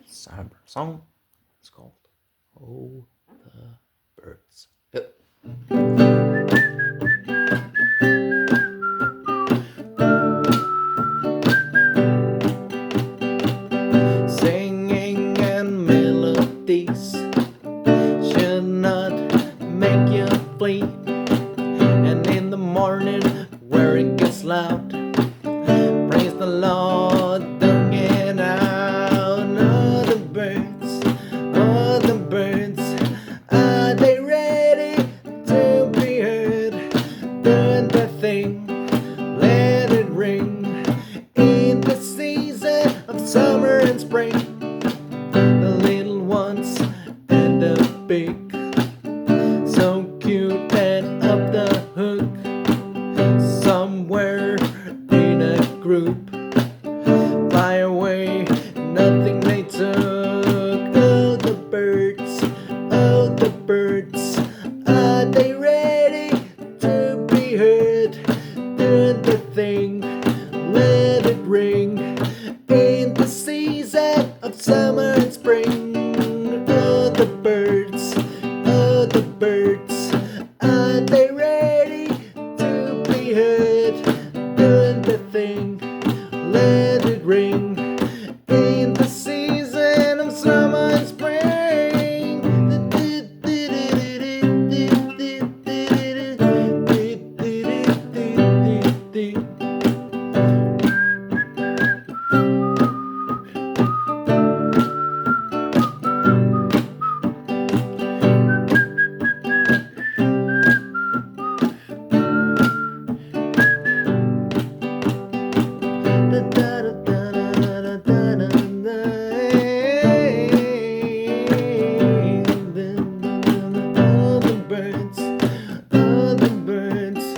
It's a song. It's called "Oh the Birds." Yep. Singing and melodies should not make you flee. And in the morning, where it gets loud, praise the Lord, singing out. Oh, the birds, are they ready to be heard? Doing their thing, let it ring. In the season of summer and spring, the little ones and the big, so cute and up the hook, somewhere in a group, fly away, nothing they took. Oh, the birds, are they ready to be heard? Doing the thing, let it ring. In the season of summer and spring, oh, the birds, are they ready to be heard? Doing the thing, let it ring. In the season of summer and spring. All the birds,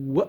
What?